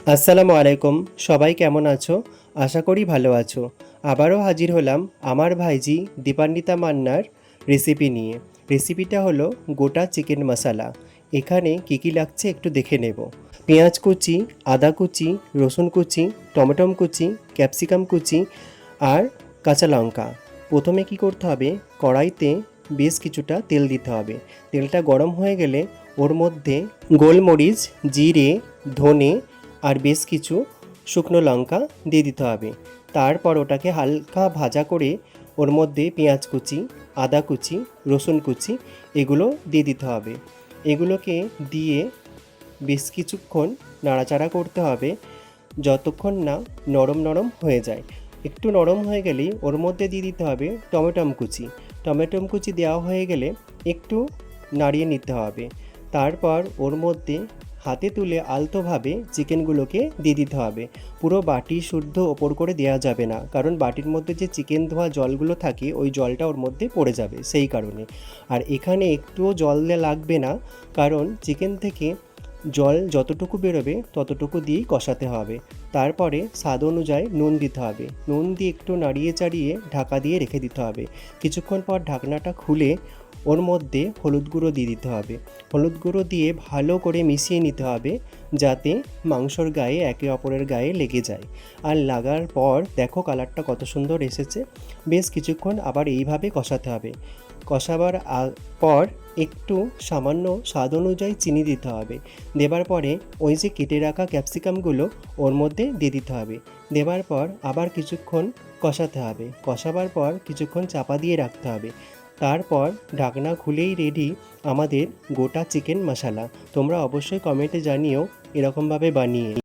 আসসালামু আলাইকুম। সবাই কেমন আছো? আশা করি ভালো আছো। আবারও হাজির হলাম আমার ভাইজি দীপান্বিতা মান্নার রেসিপি নিয়ে। রেসিপিটা হলো গোটা চিকেন মশলা। এখানে কী কী লাগছে একটু দেখে নেব। পেঁয়াজ কুচি, আদা কুচি, রসুন কুচি, টমেটো কুচি, ক্যাপসিকাম কুচি আর কাঁচা লঙ্কা। প্রথমে কি করতে হবে, কড়াইতে বেশ কিছুটা তেল দিতে হবে। তেলটা গরম হয়ে গেলে ওর মধ্যে গোলমরিচ, জিরে, ধনে আর বেশ কিছু শুকনো লঙ্কা দিয়ে দিতে হবে। তারপর ওটাকে হালকা ভাজা করে ওর মধ্যে পেঁয়াজ কুচি, আদা কুচি, রসুন কুচি এগুলো দিয়ে দিতে হবে। এগুলোকে দিয়ে বেশ কিছুক্ষণ নাড়াচাড়া করতে হবে যতক্ষণ না নরম নরম হয়ে যায়। একটু নরম হয়ে গেলেই ওর মধ্যে দিয়ে দিতে হবে টমেটো কুচি। টমেটো কুচি দেওয়া হয়ে গেলে একটু নাড়িয়ে নিতে হবে। তারপর ওর মধ্যে হাতে তুলে আলতোভাবে চিকেনগুলোকে দিয়ে দিতে হবে। পুরো বাটি শুদ্ধ ওপর করে দেওয়া যাবে না, কারণ বাটির মধ্যে যে চিকেন ধোয়া জলগুলো থাকে ওই জলটা ওর মধ্যে পড়ে যাবে সেই কারণে। আর এখানে একটুও জল দেওয়া লাগবে না, কারণ চিকেন থেকে জল যতটুকু বেরোবে ততটুকু দিয়েই কষাতে হবে। তারপরে স্বাদ অনুযায়ী নুন দিতে হবে। নুন দিয়ে একটু নাড়িয়ে চাড়িয়ে ঢাকা দিয়ে রেখে দিতে হবে। কিছুক্ষণ পর ঢাকনাটা খুলে ওর মধ্যে হলুদ গুঁড়ো দিয়ে দিতে হবে। হলুদ গুঁড়ো দিয়ে ভালো করে মিশিয়ে নিতে হবে, যাতে মাংসর গায়ে একে অপরের গায়ে লেগে যায়। আর লাগার পর দেখো কালারটা কত সুন্দর এসেছে। বেশ কিছুক্ষণ আবার এইভাবে কষাতে হবে। কষাবার পর একটু সামান্য স্বাদ অনুযায়ী চিনি দিতে হবে। দেবার পরে ওই যে কেটে রাখা ক্যাপসিকামগুলো ওর মধ্যে দিয়ে দিতে হবে। দেবার পর আবার কিছুক্ষণ কষাতে হবে। কষাবার পর কিছুক্ষণ চাপা দিয়ে রাখতে হবে। তারপর ঢাকনা খুলেই রেডি আমাদের গোটা চিকেন মশলা। তোমরা অবশ্যই কমেন্টে জানিও এরকমভাবে বানিয়ে।